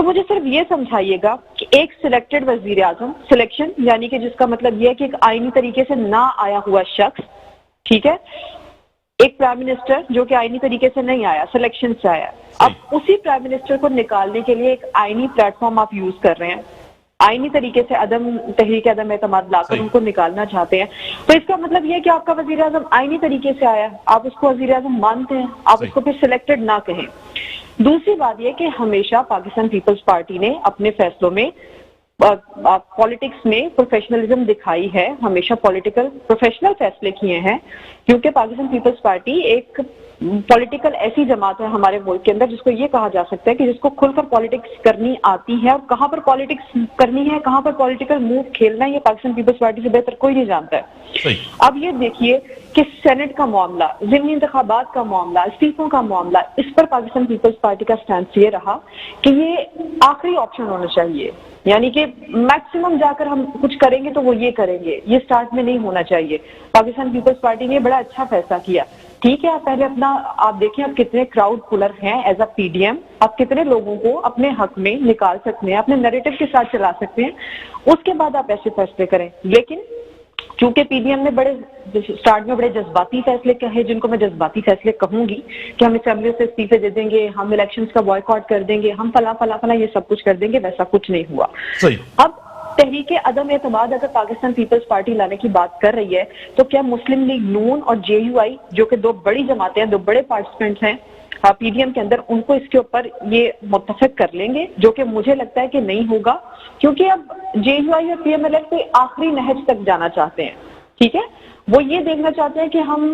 تو مجھے صرف یہ سمجھائیے گا کہ ایک سلیکٹڈ وزیر اعظم، سلیکشن یعنی کہ جس کا مطلب یہ ہے کہ ایک آئینی طریقے سے نہ آیا ہوا شخص، ٹھیک ہے، ایک پرائم منسٹر جو کہ آئینی طریقے سے نہیں آیا، سلیکشن سے آیا، اب اسی پرائم منسٹر کو نکالنے کے لیے ایک آئینی پلیٹ فارم آپ یوز کر رہے ہیں، آئینی طریقے سے تحریک عدم اعتماد لا کر ان کو نکالنا چاہتے ہیں، تو اس کا مطلب یہ ہے کہ آپ کا وزیر اعظم آئینی طریقے سے آیا، آپ اس کو وزیر اعظم مانتے ہیں، آپ اس کو پھر سلیکٹڈ نہ کہیں۔ دوسری بات یہ کہ ہمیشہ پاکستان پیپلز پارٹی نے اپنے فیصلوں میں پالیٹکس میں پروفیشنلزم دکھائی ہے، ہمیشہ پروفیشنل فیصلے کیے ہیں، کیونکہ پاکستان پیپلز پارٹی ایک پولیٹیکل ایسی جماعت ہے ہمارے ملک کے اندر جس کو یہ کہا جا سکتا ہے کہ جس کو کھل کر پالیٹکس کرنی آتی ہے، اور کہاں پر پالیٹکس کرنی ہے، کہاں پر پولیٹیکل موو کھیلنا ہے، یہ پاکستان پیپلز پارٹی سے بہتر کوئی نہیں جانتا ہے۔ اب یہ دیکھیے کہ سینٹ کا معاملہ، ضمنی انتخابات کا معاملہ، استعفوں کا معاملہ، اس پر پاکستان پیپلز پارٹی کا سٹینس یہ رہا کہ یہ آخری آپشن ہونا چاہیے، یعنی کہ میکسیمم جا کر ہم کچھ کریں گے تو وہ یہ کریں گے، یہ سٹارٹ میں نہیں ہونا چاہیے۔ پاکستان پیپلز پارٹی نے بڑا اچھا فیصلہ کیا، ٹھیک ہے، آپ پہلے آپ دیکھیں آپ کتنے کراؤڈ پولر ہیں ایز اے پی ڈی ایم، آپ کتنے لوگوں کو اپنے حق میں نکال سکتے ہیں، اپنے نیریٹو کے ساتھ چلا سکتے ہیں، اس کے بعد آپ ایسے فیصلے کریں۔ لیکن چونکہ پی ڈی ایم نے سٹارٹ میں بڑے جذباتی فیصلے کہے، جن کو میں جذباتی فیصلے کہوں گی کہ ہم اسمبلی سے استعفے دے دیں گے، ہم الیکشنز کا بوائیکاٹ کر دیں گے، ہم فلاں فلاں فلاں، یہ سب کچھ کر دیں گے، ویسا کچھ نہیں ہوا۔ اب تحریک عدم اعتماد اگر پاکستان پیپلز پارٹی لانے کی بات کر رہی ہے تو کیا مسلم لیگ نون اور جے یو آئی جو کہ دو بڑی جماعتیں ہیں، دو بڑے پارٹیسپینٹس ہیں پی ڈی ایم کے اندر، ان کو اس کے اوپر یہ متفق کر لیں گے؟ جو کہ مجھے لگتا ہے کہ نہیں ہوگا، کیونکہ اب جے یو آئی اور پی ایم ایل ایف کوئی آخری نہج تک جانا چاہتے ہیں، ٹھیک ہے، وہ یہ دیکھنا چاہتے ہیں کہ ہم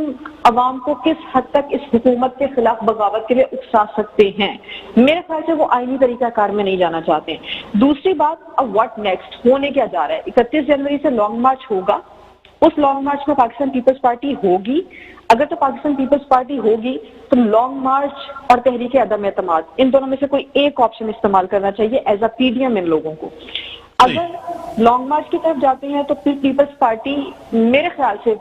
عوام کو کس حد تک اس حکومت کے خلاف بغاوت کے لیے اکسا سکتے ہیں۔ میرے خیال سے وہ آئینی طریقہ کار میں نہیں جانا چاہتے ہیں۔ دوسری بات، اب واٹ نیکسٹ ہونے کیا جا رہا ہے؟ 31 جنوری سے لانگ مارچ ہوگا، اس لانگ مارچ میں پاکستان پیپلز پارٹی ہوگی، اگر تو پاکستان پیپلز پارٹی ہوگی تو لانگ مارچ اور تحریک عدم اعتماد، ان دونوں میں سے کوئی ایک آپشن استعمال کرنا چاہیے ایز اے پی ڈی ایم ان لوگوں کو۔ اگر لانگ مارچ کی طرف جاتے ہیں تو پھر پیپلز پارٹی میرے خیال سے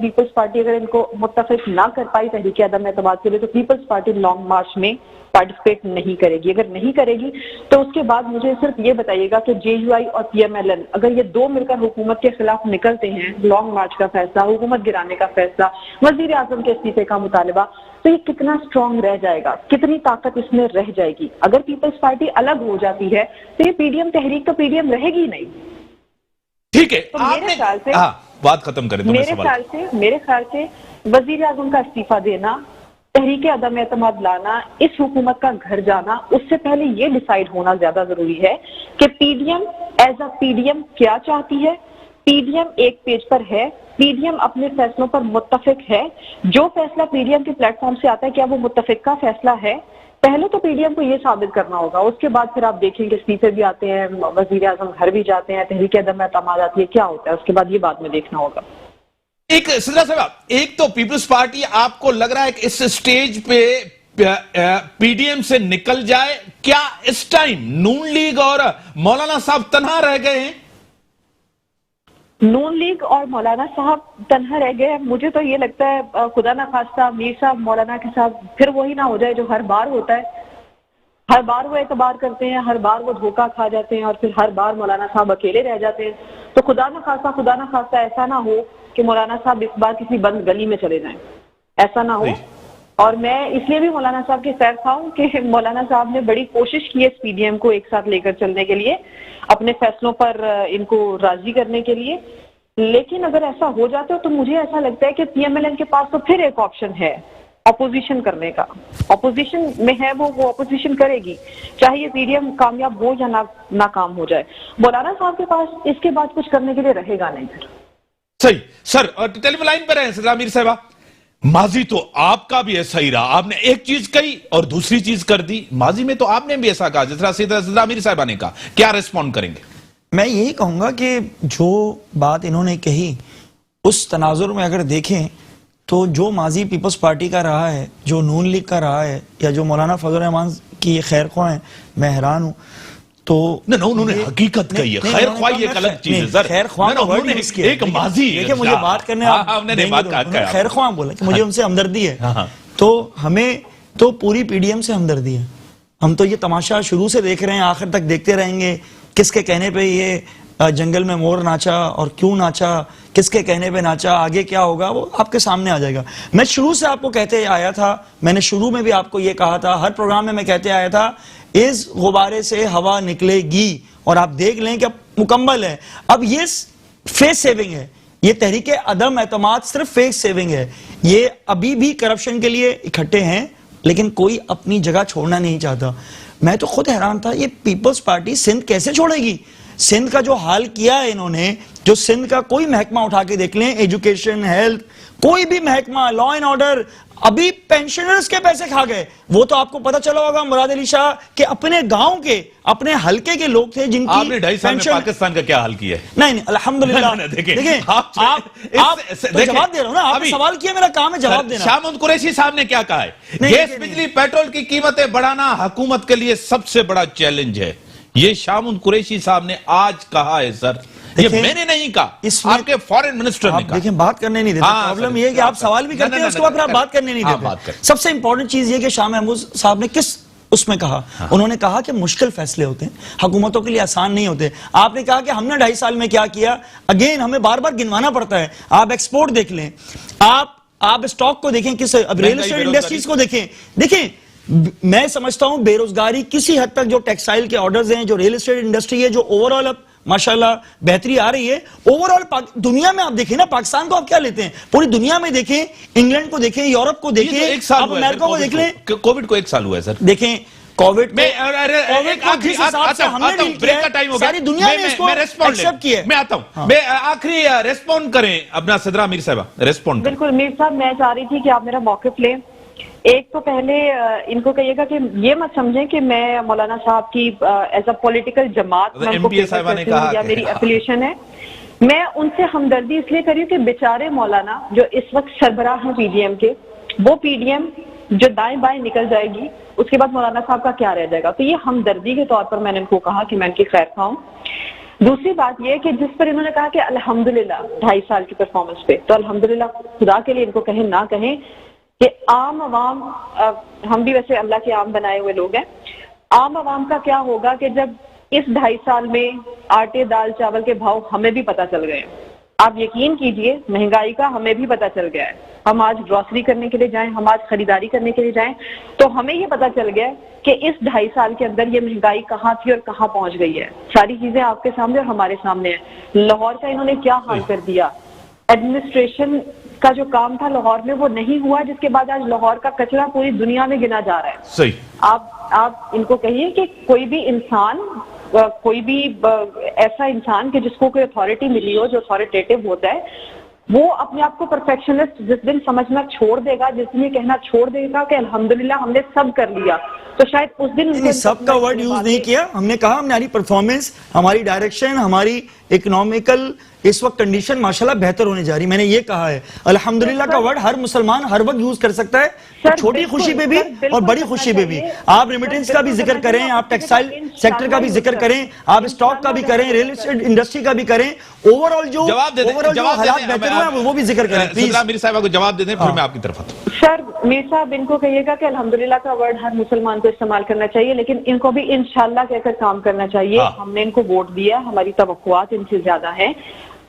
پیپلز پارٹی اگر ان کو متفق نہ کر پائی تحریک عدم اعتماد کے لیے تو پیپلز پارٹی لانگ مارچ میں پارٹیسپیٹ نہیں کرے گی۔ اگر نہیں کرے گی تو اس کے بعد مجھے صرف یہ بتائیے گا کہ جے یو آئی اور پی ایم ایل این اگر یہ دو مل کر حکومت کے خلاف نکلتے ہیں، لانگ مارچ کا فیصلہ، حکومت گرانے کا فیصلہ، وزیر اعظم کے استعفے کا مطالبہ، تو یہ کتنا اسٹرانگ رہ جائے گا، کتنی طاقت اس میں رہ جائے گی؟ اگر پیپلز پارٹی الگ ہو جاتی ہے تو یہ پی ڈی ایم تحریک تو پی ڈی ایم رہے گی نہیں۔ ٹھیک ہے، میرے خیال سے بات ختم کریں تو میرے خیال سے وزیر اعظم کا استعفیٰ دینا، تحریک عدم اعتماد لانا، اس حکومت کا گھر جانا، اس سے پہلے یہ ڈیسائیڈ ہونا زیادہ ضروری ہے کہ پی ڈی ایم ایز اے پی ڈی ایم کیا چاہتی ہے۔ پی ڈی ایم ایک پیج پر ہے، پی ڈی ایم اپنے فیصلوں پر متفق ہے، جو فیصلہ پی ڈی ایم کے پلیٹ فارم سے آتا ہے کیا وہ متفق کا فیصلہ ہے؟ پہلے تو پی ڈی ایم کو یہ ثابت کرنا ہوگا، اس کے بعد پھر آپ دیکھیں کہ استعفے بھی آتے ہیں، وزیر اعظم گھر بھی جاتے ہیں، تحریک عدم اعتماد آتی ہے، کیا ہوتا ہے اس کے بعد، یہ بعد میں دیکھنا ہوگا۔ ایک سدرا صاحب، ایک تو پیپلز پارٹی آپ کو لگ رہا ہے کہ اس سٹیج پہ پی ڈی ایم سے نکل جائے، کیا اس ٹائم نون لیگ اور مولانا صاحب تنہا رہ گئے ہیں؟ نون لیگ اور مولانا صاحب تنہا رہ گئے ہیں؟ مجھے تو یہ لگتا ہے خدا نہ خواستہ میر صاحب مولانا کے ساتھ پھر وہی نہ ہو جائے جو ہر بار ہوتا ہے، ہر بار وہ اعتبار کرتے ہیں، ہر بار وہ دھوکہ کھا جاتے ہیں اور پھر ہر بار مولانا صاحب اکیلے رہ جاتے ہیں۔ تو خدا نہ خواستہ ایسا نہ ہو کہ مولانا صاحب اس بار کسی بند گلی میں چلے جائیں، ایسا نہ ہو۔ اور میں اس لیے بھی مولانا صاحب کی خیر خواہ ہوں کہ مولانا صاحب نے بڑی کوشش کی ہے اس پی ڈی ایم کو ایک ساتھ لے کر چلنے کے لیے، اپنے فیصلوں پر ان کو راضی کرنے کے لیے، لیکن اگر ایسا ہو جاتا ہے تو مجھے ایسا لگتا ہے کہ پی ایم ایل این کے پاس تو پھر ایک آپشن ہے اپوزیشن کرنے کا۔ اپوزیشن میں ہے وہ اپوزیشن کرے گی، چاہے یہ پی ڈی ایم کامیاب ہو یا ناکام ہو جائے۔ مولانا صاحب کے پاس اس کے بعد کچھ کرنے کے لیے رہے گا نہیں۔ صحیح سر، ٹیلی فون لائن پر ہیں سدرا میر صاحبہ، ماضی تو آپ کا بھی ایسا ہی رہا، آپ نے ایک چیز کہی اور دوسری چیز کر دی، ماضی میں تو آپ نے بھی ایسا کہا جس طرح سدرا میر صاحبہ نے کہا، کیا ریسپونڈ کریں گے؟ میں یہی کہوں گا کہ جو بات انہوں نے کہی اس تناظر میں اگر دیکھیں تو جو ماضی پیپلز پارٹی کا رہا ہے، جو نون لیگ کا رہا ہے، یا جو مولانا فضل الرحمان کی خیر خواہ ہیں، میں حیران ہوں۔ تو انہوں نے حقیقت کہی ہے، خیر خواہ ایک الگ چیز ہے سر، خیر خواہ ایک ماضی دیکھیں مجھے بات کرنے خیر خواہ بولا کہ مجھے ان سے ہمدردی ہے، تو ہمیں تو پوری پی ڈی ایم سے ہمدردی ہے، ہم تو یہ تماشا شروع سے دیکھ رہے ہیں, آخر تک دیکھتے رہیں گے. کس کے کہنے پہ یہ جنگل میں مور ناچا اور کیوں ناچا, کس کے کہنے پہ ناچا, آگے کیا ہوگا وہ آپ کے سامنے آ جائے گا. میں شروع سے آپ کو کہتے آیا تھا, میں نے شروع میں بھی آپ کو یہ کہا تھا, ہر پروگرام میں کہتے آیا تھا, اس غبارے سے ہوا نکلے گی, اور آپ دیکھ لیں کہ اب مکمل ہے. اب یہ فیس سیونگ ہے, یہ تحریک عدم اعتماد صرف فیس سیونگ ہے. یہ ابھی بھی کرپشن کے لیے اکٹھے ہیں, لیکن کوئی اپنی جگہ چھوڑنا نہیں چاہتا. میں تو خود حیران تھا, یہ پیپلز پارٹی سندھ کیسے چھوڑے گی؟ سندھ کا جو حال کیا ہے انہوں نے, جو سندھ کا کوئی محکمہ اٹھا کے دیکھ لیں, ایجوکیشن, ہیلتھ, کوئی بھی محکمہ, لا اینڈ آرڈر, ابھی پینشنرز کے پیسے کھا گئے. وہ تو آپ کو پتہ چلا ہوگا مراد علی شاہ کہ اپنے گاؤں کے, اپنے حلقے کے لوگ تھے جن کی آپ نے 2.5 سال میں پاکستان کا کیا حال کیا ہے؟ نہیں الحمدللہ. دیکھیں آپ جواب دے رہا ہوں نا, آپ نے سوال کیا, میرا کام ہے جواب دینا. شاہ محمود قریشی صاحب نے کیا کہا ہے؟ گیس, بجلی, پیٹرول کی قیمتیں بڑھانا حکومت کے لیے سب سے بڑا چیلنج ہے. یہ شاہ محمود قریشی صاحب نے آج کہا ہے سر, یہ میں نے نہیں کہا, آپ کے فارن منسٹر نے کہا. دیکھیں بات کرنے نہیں دیتے, پرابلم یہ ہے کہ آپ سوال بھی کرتے ہیں اس کے بعد آپ بات کرنے نہیں دیتے. سب سے امپورٹنٹ چیز یہ کہ شاہ محمود صاحب نے کس اس میں کہا, انہوں نے کہا کہ مشکل فیصلے ہوتے ہیں, حکومتوں کے لیے آسان نہیں ہوتے. آپ نے کہا کہ ہم نے 2.5 سال میں کیا کیا, اگین ہمیں بار بار گنوانا پڑتا ہے. آپ ایکسپورٹ دیکھ لیں, آپ اسٹاک کو دیکھیں, کس ریل اسٹیٹ انڈسٹریز کو دیکھیں. دیکھیں میں سمجھتا ہوں بے روزگاری کسی حد تک, جو ٹیکسٹائل کے آرڈرز ہیں, جو ریل اسٹیٹ انڈسٹری ہے, جو اوور آل اب ماشاءاللہ بہتری آ رہی ہے. اوور آل دنیا میں آپ دیکھیں نا, پاکستان کو آپ کیا لیتے ہیں, پوری دنیا میں دیکھیں, انگلینڈ کو دیکھیں, یورپ کو دیکھیں, آپ امریکہ کو دیکھ لیں. کووڈ کو 1 سال ہوا ہے سر. دیکھیں کووڈ میں آتا ہوں, میں آخری ریسپونڈ کریں اپنا صدرہ میر صاحبہ, ریسپونڈ. بالکل میر صاحب, میں چاہ رہی تھی کہ آپ میرا موقف لیں. ایک تو پہلے ان کو کہیے گا کہ یہ مت سمجھیں کہ میں مولانا صاحب کی ایز اے پولیٹیکل جماعت یا میری ایفیلیشن ہے. میں ان سے ہمدردی اس لیے کری ہوں کہ بیچارے مولانا جو اس وقت سربراہ ہیں پی ڈی ایم کے, وہ پی ڈی ایم جو دائیں بائیں نکل جائے گی, اس کے بعد مولانا صاحب کا کیا رہ جائے گا. تو یہ ہمدردی کے طور پر میں نے ان کو کہا کہ میں ان کی خیر خواہوں. دوسری بات یہ کہ جس پر انہوں نے کہا کہ الحمدللہ 2.5 سال کی پرفارمنس پہ, تو الحمدللہ خدا کے لیے ان کو کہیں نہ کہیں کہ عام عوام, ہم بھی ویسے اللہ کے عام بنائے ہوئے لوگ ہیں, عام عوام کا کیا ہوگا کہ جب اس 2.5 سال میں آٹے, دال, چاول کے بھاؤ ہمیں بھی پتہ چل گئے ہیں. آپ یقین کیجئے مہنگائی کا ہمیں بھی پتہ چل گیا ہے. ہم آج گروسری کرنے کے لیے جائیں, ہم آج خریداری کرنے کے لیے جائیں, تو ہمیں یہ پتہ چل گیا کہ اس 2.5 سال کے اندر یہ مہنگائی کہاں تھی اور کہاں پہنچ گئی ہے. ساری چیزیں آپ کے سامنے اور ہمارے سامنے ہیں. لاہور کا انہوں نے کیا حال کر دیا, ایڈمنسٹریشن کا جو کام تھا لاہور میں وہ نہیں ہوا, جس کے بعد آج لاہور کا کچرا پوری دنیا میں گنا جا رہا ہے. صحیح. آپ ان کو کہیے کہ کوئی بھی انسان, کوئی بھی ایسا انسان کہ جس کو کوئی اتھارٹی ملی ہو, جو اتھارٹیٹو ہوتا ہے, وہ اپنے آپ کو پرفیکشنسٹ جس دن سمجھنا چھوڑ دے گا, جس دن یہ کہنا چھوڑ دے گا کہ الحمدللہ ہم نے سب کر لیا, تو شاید اس دن سب کا ورڈ یوز نہیں کیا. ہم نے کہا ہماری پرفارمنس, ہماری ڈائریکشن, ہماری اکنامیکل اس وقت کنڈیشن ماشاءاللہ بہتر ہونے جا رہی. میں نے یہ کہا ہے الحمدللہ کا ورڈ ہر مسلمان ہر وقت یوز کر سکتا ہے, چھوٹی خوشی پہ بھی اور بڑی خوشی پہ بھی. آپ ریمیٹنس کا بھی ذکر کریں, آپ ٹیکسٹائل سیکٹر کا بھی ذکر کریں, آپ اسٹاک کا بھی کریں, ریل اسٹیٹ انڈسٹری کا بھی کریں, اوور آل جو حالات بہتر ہوئے ہیں وہ بھی ذکر کریں. پلیز میری صاحبہ کو جواب دے دیں, پھر میں آپ کی طرف آتا ہوں. سر میر صاحب, ان کو کہیے گا کہ الحمدللہ کا ورڈ ہر مسلمان کو استعمال کرنا چاہیے, لیکن ان کو بھی انشاءاللہ کہہ کر کام کرنا چاہیے. ہم نے ان کو ووٹ دیا, ہماری توقعات ان سے زیادہ ہیں.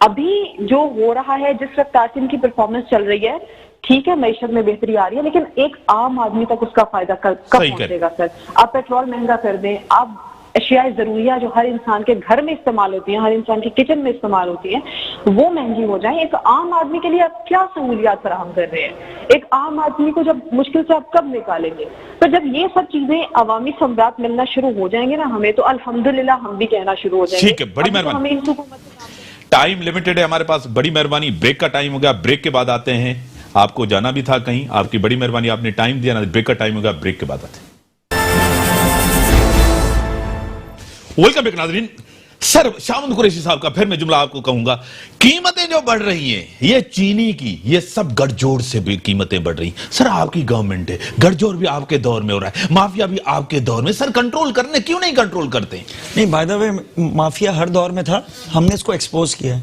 ابھی جو ہو رہا ہے, جس رفتار سے ان کی پرفارمنس چل رہی ہے, ٹھیک ہے معیشت میں بہتری آ رہی ہے, لیکن ایک عام آدمی تک اس کا فائدہ کب پہنچے گا سر؟ آپ پیٹرول مہنگا کر دیں, آپ اشیاء ضروریہ جو ہر انسان کے گھر میں استعمال ہوتی ہیں, ہر انسان کی کچن میں استعمال ہوتی ہیں, وہ مہنگی ہو جائیں. ایک عام آدمی کے لیے آپ کیا سہولیات فراہم کر رہے ہیں؟ ایک عام آدمی کو جب مشکل سے آپ کب نکالیں گے؟ تو جب یہ سب چیزیں عوامی سمراٹ ملنا شروع ہو جائیں گے نا ہمیں, تو الحمدللہ ہم بھی کہنا شروع ہو جائیں گے. ٹھیک ہے, بڑی مہربانی. ٹائم لمیٹڈ ہے ہمارے پاس, بڑی مہربانی. بریک کا ٹائم ہو گیا, بریک کے بعد آتے ہیں. آپ کو جانا بھی تھا کہیں, آپ کی بڑی مہربانی, آپ نے ٹائم دیا نا. بریک کا ٹائم ہو گیا, بریک کے بعد آتے ہیں. ویلکم بیک ناظرین. سر شاہ محمود قریشی صاحب کا پھر میں جملہ آپ کو کہوں گا, قیمتیں جو بڑھ رہی ہیں, یہ چینی کی, یہ سب گڑھ جوڑ سے بھی قیمتیں بڑھ رہی ہیں. سر آپ کی گورنمنٹ ہے, گڑھ جوڑ بھی آپ کے دور میں ہو رہا ہے, مافیا بھی آپ کے دور میں. سر کنٹرول کرنے کیوں نہیں کنٹرول کرتے؟ نہیں, بائی دا وے مافیا ہر دور میں تھا, ہم نے اس کو ایکسپوز کیا ہے.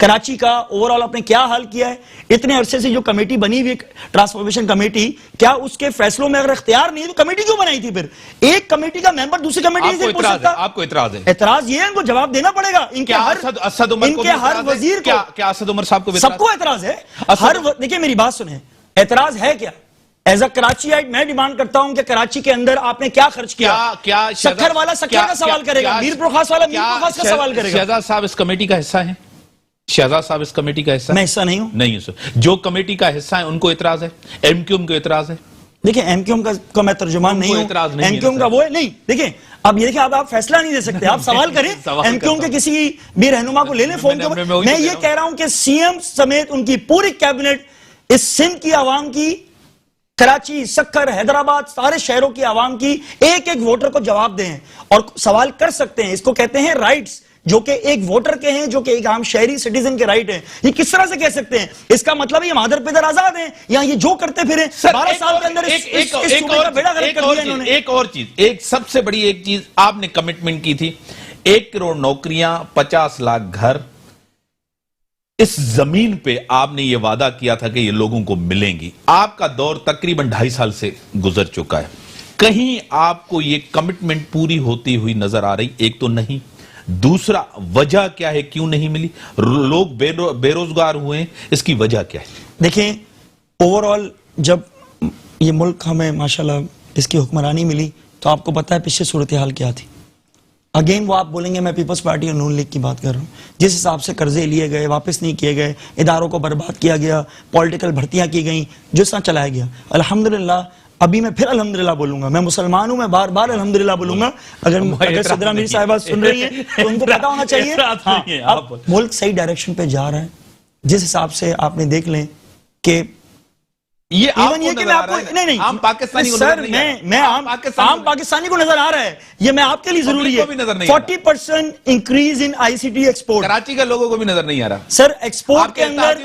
کراچی کا اوورال آپ نے کیا حال کیا ہے؟ اتنے عرصے سے جو کمیٹی بنی ہوئی ٹرانسفارمیشن کمیٹی، کیا اس کے فیصلوں میں اگر اختیار نہیں ہے تو کمیٹی کیوں بنائی تھی پھر؟ ایک کمیٹی کا ممبر دوسری کمیٹی سے پوچھ سکتا؟ آپ کو اعتراض ہے؟ اعتراض یہ ہے ان کو جواب دینا پڑے گا. ان کے ہر وزیر کو، کیا اسد عمر صاحب کو سب کو اعتراض ہے. دیکھیں میری بات سنیں، اعتراض ہے کیا؟ ایز اے کراچی آئٹ میں ڈیمانڈ کرتا ہوں کہ کراچی کے اندر آپ نے کیا خرچ کیا؟ سکھر والا سکھر کا سوال کرے گا، میر پرخاص والا میر پرخاص کا سوال کرے گا. شہزاد صاحب اس کمیٹی کا حصہ ہیں؟ شہزاد صاحب اس کمیٹی کا حصہ؟ میں حصہ نہیں ہوں. نہیں سر، جو کمیٹی کا حصہ ہے ان کو اعتراض ہے، ایم کیو ایم کو اعتراض ہے. دیکھیں ایم کیو ایم کا میں ترجمان نہیں ہوں، ایم کیو ایم کا وہ ہے نہیں. دیکھیں اب یہ دیکھیں آپ فیصلہ نہیں دے سکتے، آپ سوال کریں ایم کیو ایم کے کسی بھی رہنما کو لے لیں فون کے. میں یہ کہہ رہا ہوں کہ سی ایم سمیت ان کی پوری کیبنٹ اس سندھ کی عوام کی، کراچی، سکھر، حیدرآباد، سارے شہروں کی عوام کی ایک ایک ووٹر کو جواب دیں اور سوال کر سکتے ہیں. اس کو کہتے ہیں رائٹس، جو کہ ایک ووٹر کے ہیں، جو کہ ایک عام شہری سٹیزن کے رائٹ ہیں. یہ کس طرح سے کہہ سکتے ہیں؟ اس کا مطلب ہے یہ مادر پیدر آزاد ہیں یا یہ جو کرتے پھریں 12 سال کے اندر اس صوبے کا بیڑا غرق کر دیا انہوں نے. ایک اور چیز، ایک سب سے بڑی ایک چیز آپ نے کمٹمنٹ کی تھی، 1 کروڑ نوکریاں، 50 لاکھ گھر. اس زمین پہ آپ نے یہ وعدہ کیا تھا کہ یہ لوگوں کو ملیں گی. آپ کا دور تقریباً 2.5 سال سے گزر چکا ہے، کہیں آپ کو یہ کمٹمنٹ پوری ہوتی ہوئی نظر آ رہی؟ ایک تو نہیں، دوسرا وجہ کیا ہے، کیوں نہیں ملی؟ لوگ بے روزگار ہوئے ہیں، اس کی وجہ کیا ہے؟ دیکھیں اوورال جب یہ ملک ہمیں ماشاءاللہ اس کی حکمرانی ملی تو آپ کو پتا ہے پچھلے صورتحال کیا تھی. اگین وہ آپ بولیں گے میں پیپلز پارٹی اور نون لیگ کی بات کر رہا ہوں. جس حساب سے قرضے لیے گئے، واپس نہیں کیے گئے، اداروں کو برباد کیا گیا، پولیٹیکل بھرتیاں کی گئیں، جس طرح چلایا گیا. الحمدللہ ابھی میں پھر الحمدللہ بولوں گا، میں مسلمان ہوں، میں بار بار الحمدللہ بولوں گا. اگر صدرہ میری صاحبہ سن رہی ہیں تو ان کو پتا ہونا چاہیے اب ملک صحیح ڈائریکشن پہ جا رہا ہے. جس حساب سے آپ نے دیکھ لیں کہ یہ عام پاکستانی کو نظر آ رہا ہے، یہ میں آپ کے لیے ضروری ہے. 40% increase in I C T export, Karachi کے لوگوں کو بھی نظر نہیں آ رہا سر. ایکسپورٹ کے اندر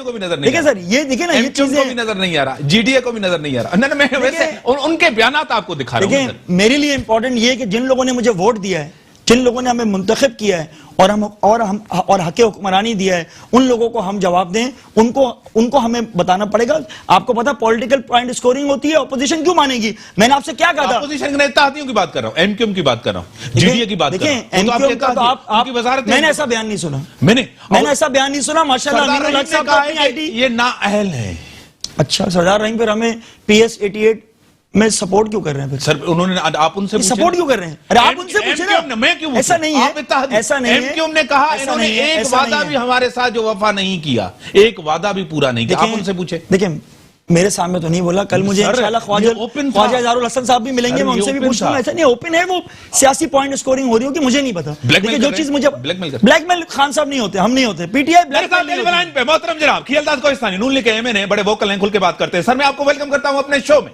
دیکھیں سر، یہ دیکھیں نا، یہ چیزیں بھی نظر نہیں آ رہا، جی ڈی اے کو بھی نظر نہیں آ رہا. میں ویسے ان کے بیانات آپ کو دکھا رہا ہوں. میرے لیے امپورٹنٹ یہ ہے کہ جن لوگوں نے مجھے ووٹ دیا ہے، جن لوگوں نے ہمیں منتخب کیا ہے اور حق حکمرانی دیا ہے، ان لوگوں کو ہم جواب دیں. ان کو ہمیں بتانا پڑے گا. آپ کو پتا پولیٹیکل پوائنٹ اسکورنگ ہوتی ہے، اپوزیشن کیوں مانے گی؟ میں نے آپ سے کیا کہا تھا؟ اپوزیشن کے اتحادیوں کی بات کر رہا ہوں، ایم کیو ایم کی بات کر رہا ہوں، جی ڈی اے کی بات کر رہا ہوں. ایم کیو ایم کا تو آپ میں نے ایسا بیان نہیں سنا، میں نے ایسا بیان نہیں سنا. ماشاءاللہ امین الحق صاحب اپنی آئی ٹی یہ نااہل ہے. اچھا سردار رحیم پھر ہمیں پی ایس 88 میں سپورٹ کیوں کر رہے ہیں؟ پھر سر انہوں نے آپ ان سے سپورٹ کیوں کر رہے ہیں؟ ارے آپ ان سے پوچھیں نا. میں کیوں ایسا نہیں ہے، ایسا نہیں ہے. ایم کیو ایم نے کہا انہوں نے ایک وعدہ بھی ہمارے ساتھ جو وفا نہیں کیا، ایک وعدہ بھی پورا نہیں کیا. آپ ان سے پوچھیں. دیکھیں میرے سامنے تو نہیں بولا، کل مجھے انشاءاللہ خواجہ اظہار الحسن صاحب بھی ملیں گے، میں ان سے بھی پوچھ رہا ہوں. ایسا نہیں اوپن ہے، وہ سیاسی پوائنٹ اسکورنگ ہو رہی ہو کہ مجھے نہیں پتا. جو چیز مجھے بلیک میل خان صاحب نہیں ہوتے، ہم نہیں ہوتے، پی ٹی آئی بلیک میل نہیں ہوتے. محترم جناب خیالداد کوہستانی نون لیگ کے ایم این اے، بڑے ووکل ہیں، کھل کے بات کرتے ہیں. سر میں آپ کو ویلکم کرتا ہوں اپنے شو میں.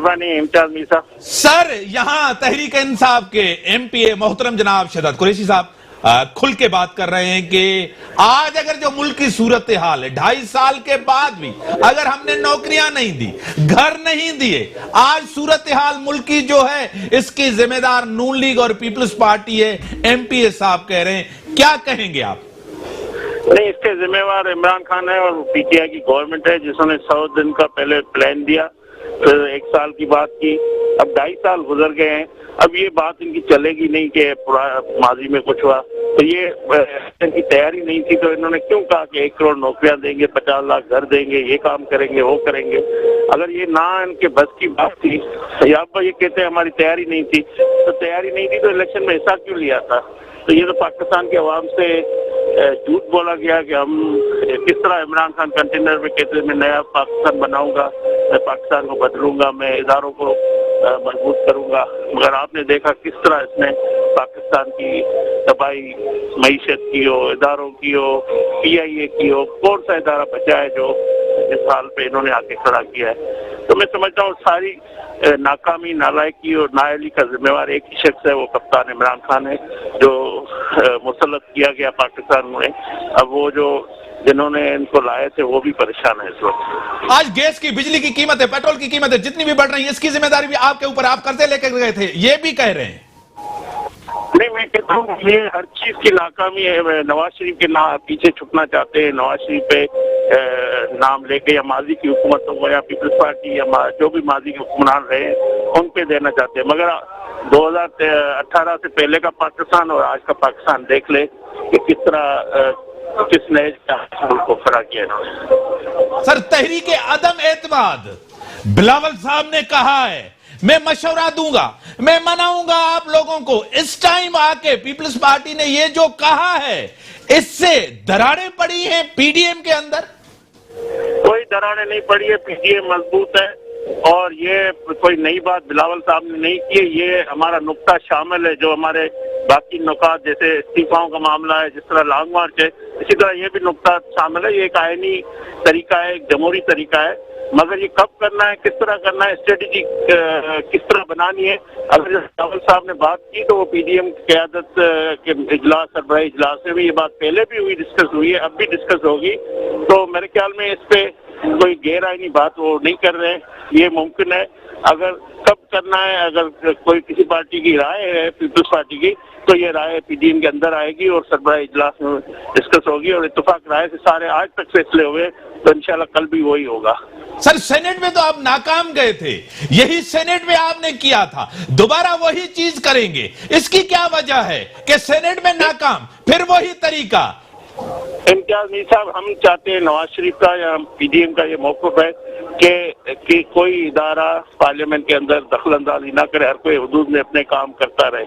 امتیاز میر صاحب سر یہاں تحریک انصاف کے ایم پی اے محترم جناب شہزاد قریشی صاحب کھل کے بات کر رہے ہیں کہ آج اگر جو ملک کی صورتحال ہے، 2.5 سال کے بعد بھی اگر ہم نے نوکریاں نہیں دی، گھر نہیں دیے، آج صورتحال ملک کی جو ہے اس کی ذمہ دار نون لیگ اور پیپلز پارٹی ہے. ایم پی اے صاحب کہہ رہے ہیں، کیا کہیں گے آپ؟ نہیں، اس کے ذمہ دار عمران خان ہے اور پی ٹی آئی کی گورنمنٹ ہے، جس نے 100 دن کا پہلے پلان دیا، پھر 1 سال کی بات کی. اب 2.5 سال گزر گئے ہیں، اب یہ بات ان کی چلے گی نہیں کہ ماضی میں کچھ ہوا. تو یہ ان کی تیاری نہیں تھی، تو انہوں نے کیوں کہا کہ 1 کروڑ نوکریاں دیں گے، 50 لاکھ گھر دیں گے، یہ کام کریں گے، وہ کریں گے. اگر یہ نہ ان کے بس کی بات تھی، یا یہ کہتے ہیں ہماری تیاری نہیں تھی، تو تیاری نہیں تھی تو الیکشن میں حصہ کیوں لیا تھا؟ تو یہ تو پاکستان کے عوام سے جھوٹ بولا گیا کہ ہم کس طرح عمران خان کنٹینر میں کہتے ہیں میں نیا پاکستان بناؤں گا، میں پاکستان کو بدلوں گا، میں اداروں کو مضبوط کروں گا. مگر آپ نے دیکھا کس طرح اس نے پاکستان کی تباہی معیشت کی ہو، اداروں کی ہو، پی آئی اے کی ہو. کون سا ادارہ بچا ہے جو اس حال پہ انہوں نے آگے کھڑا کیا ہے؟ تو میں سمجھتا ہوں ساری ناکامی، نالائکی اور نااہلی کا ذمہ دار ایک ہی شخص ہے، وہ کپتان عمران خان ہے، جو مسلط کیا گیا پاکستان میں. اب وہ جو جنہوں نے ان کو لائے تھے وہ بھی پریشان ہے اس وقت. آج گیس کی، بجلی کی قیمتیں، پیٹرول کی قیمتیں جتنی بھی بڑھ رہی ہیں، اس کی ذمہ داری بھی آپ کے اوپر، آپ قرضے لے کے گئے تھے، یہ بھی کہہ رہے ہیں. نہیں میں کہتا ہوں یہ ہر چیز کی ناکامی ہے. نواز شریف کے پیچھے چھپنا چاہتے ہیں, نواز شریف پہ نام لے کے, یا ماضی کی حکومتوں کو یا پیپلز پارٹی یا جو بھی ماضی کے حکمران رہے ان پہ دینا چاہتے ہیں. مگر 2018 سے پہلے کا پاکستان اور آج کا پاکستان دیکھ لے کہ کس طرح کس نئے ملک کو کھڑا کیا انہوں نے. سر, تحریک عدم اعتماد, بلاول صاحب نے کہا ہے میں مشورہ دوں گا, میں مناؤں گا آپ لوگوں کو. اس ٹائم آ کے پیپلز پارٹی نے یہ جو کہا ہے اس سے دراڑیں پڑی ہیں پی ڈی ایم کے اندر؟ کوئی دراڑیں نہیں پڑی ہے, پی ڈی ایم مضبوط ہے. اور یہ کوئی نئی بات بلاول صاحب نے نہیں کی, یہ ہمارا نقطہ شامل ہے جو ہمارے باقی نکات جیسے استعفاؤں کا معاملہ ہے, جس طرح لانگ مارچ ہے, اسی طرح یہ بھی نقطہ شامل ہے. یہ ایک آئینی طریقہ ہے, ایک جمہوری طریقہ ہے. مگر یہ کب کرنا ہے, کس طرح کرنا ہے, اسٹریٹجی کس طرح بنانی ہے. اگر بلاول صاحب نے بات کی تو وہ پی ڈی ایم کی قیادت کے اجلاس, سربراہی اجلاس میں بھی یہ بات پہلے بھی ہوئی, ڈسکس ہوئی ہے, اب بھی ڈسکس ہوگی. تو میرے خیال میں اس پہ کوئی غیر آئینی بات وہ نہیں کر رہے ہیں. یہ ممکن ہے. اگر کب کرنا ہے, اگر کوئی کسی پارٹی کی رائے ہے پیپلز پارٹی کی, تو یہ رائے پی ڈی ایم کے اندر آئے گی اور سربراہی اجلاس میں ڈسکس ہوگی. اور اتفاق رائے سے سارے آج تک فیصلے ہوئے, تو انشاءاللہ کل بھی وہی ہوگا. سر, سینٹ میں تو آپ ناکام گئے تھے, یہی سینٹ میں آپ نے کیا تھا, دوبارہ وہی چیز کریں گے. اس کی کیا وجہ ہے کہ سینٹ میں ناکام پھر وہی طریقہ؟ امتیاز میر صاحب, ہم چاہتے ہیں نواز شریف کا یا پی ڈی ایم کا یہ موقف ہے کہ کوئی ادارہ پارلیمنٹ کے اندر دخل اندازی نہ کرے, ہر کوئی حدود میں اپنے کام کرتا رہے.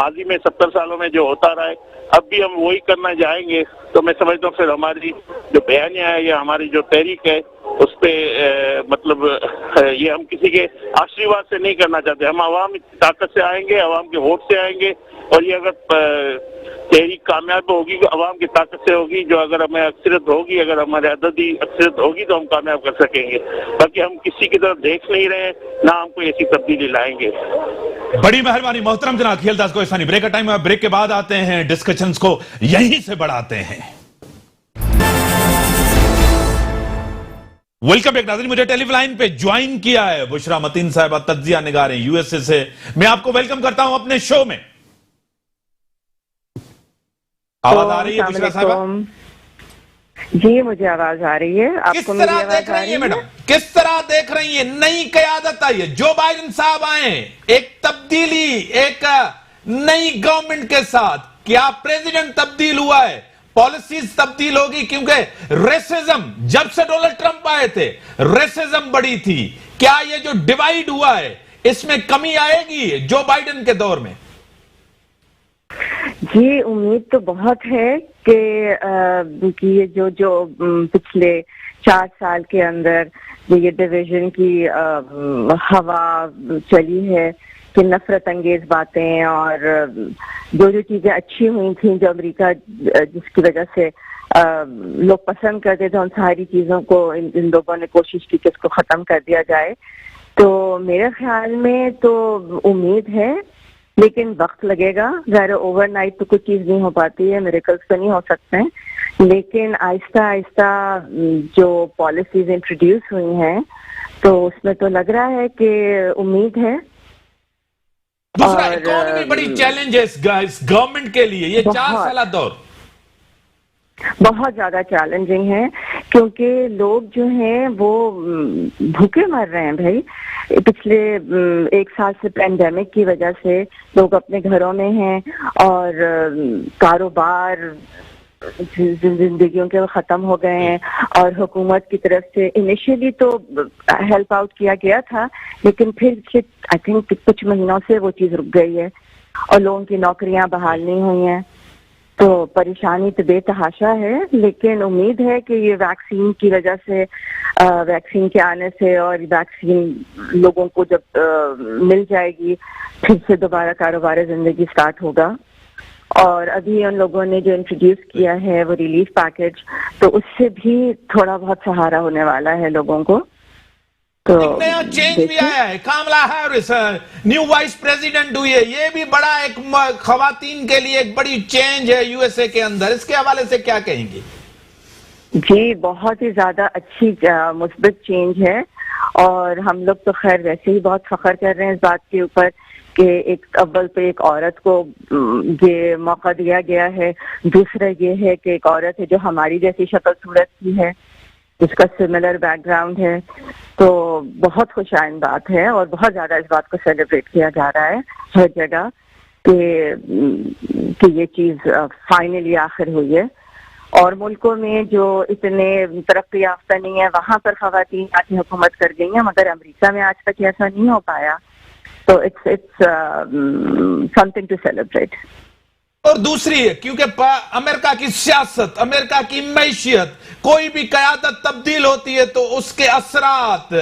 ماضی میں 70 سالوں میں جو ہوتا رہا ہے, اب بھی ہم وہی کرنا جائیں گے. تو میں سمجھتا ہوں پھر ہماری جو بیانیہ ہے یا ہماری جو تحریک ہے اس پہ مطلب یہ ہم کسی کے آشیرواد سے نہیں کرنا چاہتے. ہم عوام کی طاقت سے آئیں گے, عوام کے ووٹ سے آئیں گے. اور یہ اگر تحریک کامیاب ہوگی عوام کی طاقت سے ہوگی, جو اگر ہمیں اکثریت ہوگی, اگر ہمارے عددی اکثریت ہوگی تو ہم کامیاب کر سکیں گے. باقی ہم کسی کی طرف دیکھ نہیں رہے ہیں, نہ ہم کوئی ایسی تبدیلی لائیں گے. بڑی مہربانی محترم جناب کھیل داس کوہستانی. بریک کا ٹائم ہے, بریک کے بعد آتے ہیں, ڈسکشنز کو یہیں سے بڑھاتے ہیں. ویلکم بیک ناظرین, مجھے ٹیلی لائن پہ جوائن کیا ہے بشرا متین صاحبہ, تجزیہ نگار ہیں یو ایس اے سے. میں آپ کو ویلکم کرتا ہوں اپنے شو میں. آواز آ رہی ہے بشرا صاحبہ؟ جی مجھے آواز آ رہی ہے. آپ کس کو طرح دیکھ رہی ہیں میڈم, کس طرح دیکھ رہی ہیں نئی قیادت آئی ہے, جو بائیڈن صاحب آئے, ایک تبدیلی, ایک نئی گورنمنٹ کے ساتھ, کیا پریزیڈنٹ تبدیل ہوا ہے, پالیسیز تبدیل ہوگی؟ کیونکہ ریسزم جب سے ڈونلڈ ٹرمپ آئے تھے ریسزم بڑی تھی. کیا یہ جو ڈیوائیڈ ہوا ہے اس میں کمی آئے گی جو بائیڈن کے دور میں؟ جی امید تو بہت ہے کہ یہ جو پچھلے 4 سال کے اندر یہ ڈویژن کی ہوا چلی ہے کہ نفرت انگیز باتیں اور جو چیزیں اچھی ہوئی تھیں, جو امریکہ جس کی وجہ سے لوگ پسند کرتے تھے, ان ساری چیزوں کو ان لوگوں نے کوشش کی کہ اس کو ختم کر دیا جائے. تو میرے خیال میں تو امید ہے, لیکن وقت لگے گا. ظاہر اوور نائٹ تو کچھ چیز نہیں ہو پاتی ہے, میریکلز تو نہیں ہو سکتے ہیں, لیکن آہستہ آہستہ جو پالیسیز انٹروڈیوس ہوئی ہیں تو اس میں تو لگ رہا ہے کہ امید ہے. دوسرا اکانومی بڑی چیلنج ہے اس گورنمنٹ کے لیے, یہ 4 سالہ دور بہت زیادہ چیلنجنگ ہے, کیونکہ لوگ جو ہیں وہ بھوکے مر رہے ہیں بھائی. پچھلے 1 سال سے پینڈیمک کی وجہ سے لوگ اپنے گھروں میں ہیں اور کاروبار زندگیوں کے ختم ہو گئے ہیں, اور حکومت کی طرف سے انیشیلی تو ہیلپ آؤٹ کیا گیا تھا, لیکن پھر آئی تھنک کچھ مہینوں سے وہ چیز رک گئی ہے اور لوگوں کی نوکریاں بحال نہیں ہوئی ہیں. تو پریشانی تو بے تحاشا ہے, لیکن امید ہے کہ یہ ویکسین کی وجہ سے, ویکسین کے آنے سے اور ویکسین لوگوں کو جب مل جائے گی پھر سے دوبارہ کاروبار زندگی سٹارٹ ہوگا. اور ابھی ان لوگوں نے جو انٹروڈیوس کیا ہے وہ ریلیف پیکج, تو اس سے بھی تھوڑا بہت سہارا ہونے والا ہے لوگوں کو. تو نیا چینج بھی آیا ہے, کاملا ہیرس نیو وائس پریزیڈنٹ ہوئی ہے, یہ بھی بڑا ایک خواتین کے لیے ایک بڑی چینج ہے یو ایس اے کے اندر. اس کے حوالے سے کیا کہیں گے؟ جی بہت ہی زیادہ اچھی مثبت چینج ہے, اور ہم لوگ تو خیر ویسے ہی بہت فخر کر رہے ہیں اس بات کے اوپر کہ ایک اول تو ایک عورت کو یہ موقع دیا گیا ہے، دوسرا یہ ہے کہ ایک عورت ہے جو ہماری جیسی شکل صورت کی ہے، اس کا سملر بیک گراؤنڈ ہے، تو بہت خوش آئند بات ہے اور بہت زیادہ اس بات کو سیلیبریٹ کیا جا رہا ہے ہر جگہ کہ یہ چیز فائنلی آخر ہوئی ہے۔ اور ملکوں میں جو اتنے ترقی یافتہ نہیں ہے وہاں پر خواتین آ کے حکومت کر گئی ہیں، مگر امریکہ میں آج تک ایسا نہیں ہو پایا، تو it's something to celebrate. اور دوسری ہے کیونکہ امریکہ کی سیاست، امریکہ کی معیشت، کوئی بھی قیادت تبدیل ہوتی ہے تو اس کے اثرات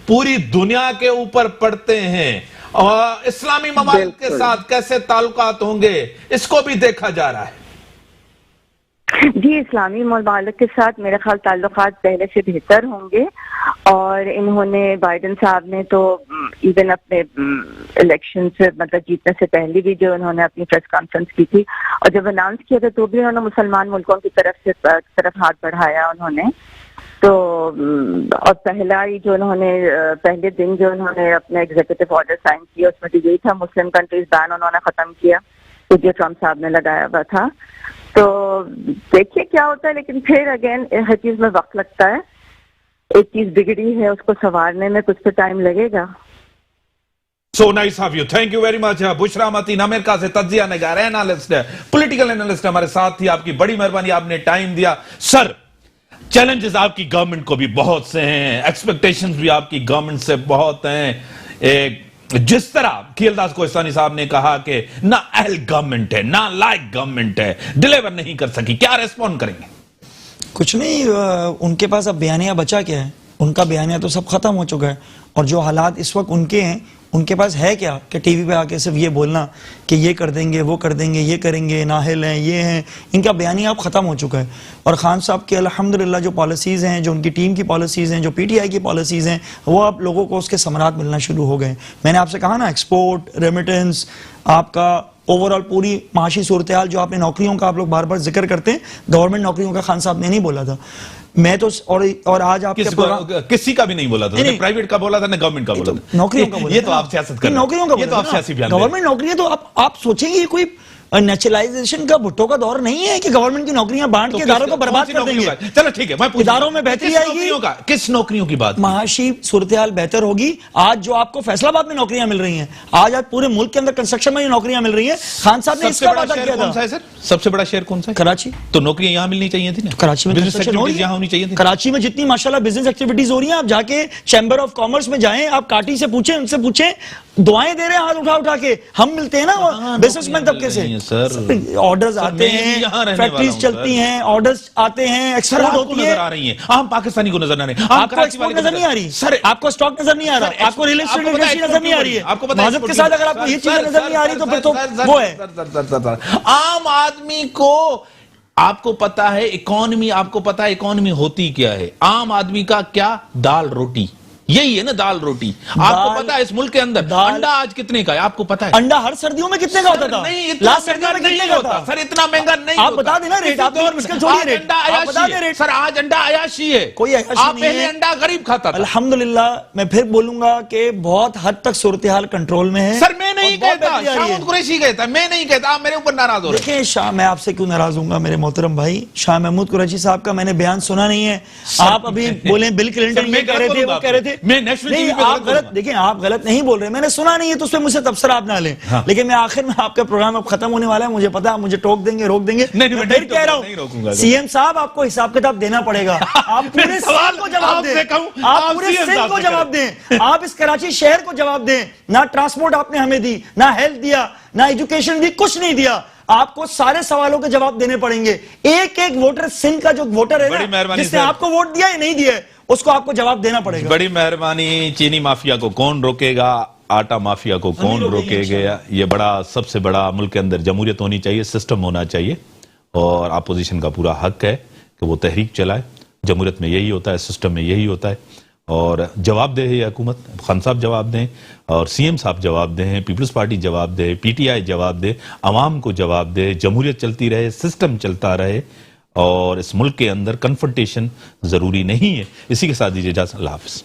پوری دنیا کے اوپر پڑتے ہیں، اور اسلامی ممالک کے ساتھ کیسے تعلقات ہوں گے اس کو بھی دیکھا جا رہا ہے۔ جی، اسلامی ممالک کے ساتھ میرے خیال تعلقات پہلے سے بہتر ہوں گے، اور انہوں نے بائیڈن صاحب نے تو ایون اپنے الیکشن سے مطلب جیتنے سے پہلے بھی جو انہوں نے اپنی پریس کانفرنس کی تھی اور جب اناؤنس کیا تھا تو بھی انہوں نے مسلمان ملکوں کی طرف ہاتھ بڑھایا انہوں نے، تو اور پہلا ہی جو انہوں نے پہلے دن جو انہوں نے اپنا ایگزیکٹو آرڈر سائن کیا اس میں تو یہی تھا مسلم کنٹریز بین انہوں نے ختم کیا جو ٹرمپ صاحب نے لگایا ہوا تھا۔ تو دیکھیے کیا ہوتا ہے، لیکن پھر اگین ہر چیز میں وقت لگتا ہے، ایک چیز بگڑی ہے اس کو سنوارنے میں کچھ تو ٹائم لگے گا۔ So nice of you. Thank you very much. بشرا متین امریکہ سے تجزیہ نگار اینالسٹ ہے، پولیٹیکل اینالسٹ ہمارے ساتھ تھی۔ آپ کی بڑی مہربانی، آپ نے ٹائم دیا۔ سر، چیلنجز آپ کی گورنمنٹ کو بھی بہت سے ہیں، ایکسپیکٹیشنز بھی آپ کی گورنمنٹ سے بہت ہیں، جس طرح کھیلداس کوہستانی صاحب نے کہا کہ نہ اہل گورنمنٹ ہے نہ لائق گورنمنٹ ہے، ڈیلیور نہیں کر سکی، کیا ریسپونڈ کریں گے؟ کچھ نہیں، ان کے پاس اب بیانیہ بچا کیا ہے؟ ان کا بیانیہ تو سب ختم ہو چکا ہے، اور جو حالات اس وقت ان کے ہیں ان کے پاس ہے کیا کہ ٹی وی پہ آ کے صرف یہ بولنا کہ یہ کر دیں گے، وہ کر دیں گے، یہ کریں گے، نااہل ہیں، یہ ہیں، ان کا بیانیہ اب ختم ہو چکا ہے۔ اور خان صاحب کے الحمدللہ جو پالیسیز ہیں، جو ان کی ٹیم کی پالیسیز ہیں، جو پی ٹی آئی کی پالیسیز ہیں، وہ اب لوگوں کو اس کے ثمرات ملنا شروع ہو گئے۔ میں نے آپ سے کہا نا، ایکسپورٹ، ریمیٹنس، آپ کا اوورآل پوری معاشی صورتحال، جو آپ نے نوکریوں کا آپ لوگ بار بار ذکر کرتے ہیں، گورنمنٹ نوکریوں کا خان صاحب نے نہیں بولا تھا۔ میں تو اور آج آپ کسی کا بھی نہیں بولا تھا، نہ پرائیویٹ کا بولا تھا نہ گورنمنٹ کا بولا تھا، نوکریوں کا بولا تھا۔ یہ تو آپ سیاست کر رہے ہیں، نوکریوں کا یہ تو آپ سیاسی بیان دے رہے ہیں۔ گورنمنٹ نوکریاں تو آپ سوچیں گے یہ کوئی نیچرلائزیشن کا بھٹو کا دور نہیں ہے کہ گورنمنٹ کی نوکریاں بانٹ کے اداروں کو برباد کر دیں گے۔ چلو ٹھیک ہے، اداروں میں بہتری آئے گی۔ کس نوکریوں کی بات؟ معاشی صورتحال بہتر ہوگی۔ آج جو آپ کو فیصل آباد میں نوکریاں مل رہی ہیں، آج پورے ملک کے اندر کنسٹرکشن میں نوکریاں مل رہی ہیں، خان صاحب نے اس کا وعدہ کیا تھا۔ سب سے بڑا شہر کون سا ہے؟ کراچی۔ تو نوکریاں یہاں ملنی چاہیے تھی نا، کراچی میں یہاں ہونی چاہیے تھی۔ کراچی میں جتنی ماشاءاللہ بزنس ایکٹیویٹیز ہو رہی ہیں، آپ جا کے چیمبر آف کامرس میں جائیں، آپ کاٹی سے پوچھیں، ان سے پوچھیں، دعائیں دے رہے ہیں ہاتھ اٹھا کے، ہم ملتے ہیں نا بزنس مین طبقے سے، آرڈرز آتے ہیں، فیکٹریز چلتی ہیں، آرڈرز آتے ہیں، ایکسپورٹ ہوتی ہے۔ نظر آ رہی ہیں، عام پاکستانی کو نظر آ رہی ہیں، آپ کو ایکسپورٹ نظر نہیں آ رہی، آپ کو اسٹاک نظر نہیں آ رہا، آپ کو ریل اسٹیٹ انڈسٹری نظر نہیں آ رہی ہے، معذرت کے ساتھ اگر آپ کو یہ چیزیں نظر نہیں آ رہی تو پھر تو وہ ہے۔ عام آدمی کو آپ کو پتا ہے اکانومی، آپ کو پتا ہے اکانومی ہوتی کیا ہے؟ عام آدمی کا کیا؟ دال روٹی، یہی ہے نا، دال روٹی۔ آپ کو پتا ہے اس ملک کے اندر انڈا آج کتنے کا ہے؟ آپ کو پتا ہے انڈا ہر سردیوں میں کتنے کا ہوتا تھا؟ نہیں، اتنا مہنگا نہیں ہوتا سر، اتنا مہنگا نہیں ہوتا۔ آپ بتا دینا ریٹ، آپ مشکل چھوڑیے ریٹ، آپ بتا دیں ریٹ۔ سر آج انڈا عیاشی ہے، کوئی عیاشی نہیں ہے، آپ پہلے انڈا غریب کھاتا تھا۔ الحمدللہ میں پھر بولوں گا کہ بہت حد تک صورتحال کنٹرول میں ہے۔ سر میں نہیں کہتا، شاہ محمود قریشی کہتا ہے، میں نہیں کہتا، آپ میرے اوپر ناراض ہو رہے ہیں۔ دیکھیں شاہ، میں آپ سے کیوں ناراض ہوں گا میرے محترم بھائی؟ شاہ محمود قریشی صاحب کا میں نے بیان سنا نہیں ہے۔ آپ ابھی بولیں بل کلنٹن یہ کہہ رہے تھے، وہ کہہ رہے تھے، میں نیشنل ٹی وی پہ آپ غلط، دیکھیں آپ غلط نہیں بول رہے، میں نے سنا نہیں ہے تو اس پہ مجھ سے تبصرہ آپ نہ لیں، لیکن میں آخر میں آپ کا پروگرام اب ختم ہونے والا ہے، مجھے پتا ہے مجھے ٹوک دیں گے، روک دیں گے، میں پھر کہہ رہا ہوں سی ایم صاحب آپ کو حساب کتاب دینا پڑے گا، آپ پورے سوال کو جواب دیں، آپ پورے سندھ کو جواب دیں، آپ اس کراچی شہر کو جواب دیں۔ نہ ٹرانسپورٹ آپ نے ہمیں دی، نہ ہیلتھ دیا، نہ ایجوکیشن دی، کچھ نہیں دیا، آپ کو سارے سوالوں کے جواب دینے پڑیں گے۔ ایک ایک ووٹر، سندھ کا جو ووٹر ہے نا جس نے آپ کو ووٹ دیا یا نہیں دیا ہے، اس کو آپ کو جواب دینا پڑے گا۔ بڑی مہربانی۔ چینی مافیا کو کون روکے گا؟ آٹا مافیا کو کون روکے گا؟ یہ بڑا، سب سے بڑا ملک کے اندر جمہوریت ہونی چاہیے، سسٹم ہونا چاہیے، اور اپوزیشن کا پورا حق ہے کہ وہ تحریک چلائے۔ جمہوریت میں یہی ہوتا ہے، سسٹم میں یہی ہوتا ہے، اور جواب دے ہے یہ حکومت، خان صاحب جواب دیں، اور سی ایم صاحب جواب دیں، پیپلز پارٹی جواب دے، پی ٹی آئی جواب دے، عوام کو جواب دے، جمہوریت چلتی رہے، سسٹم چلتا رہے، اور اس ملک کے اندر کنفرنٹیشن ضروری نہیں ہے۔ اسی کے ساتھ دیجیے اجازت، اللہ حافظ۔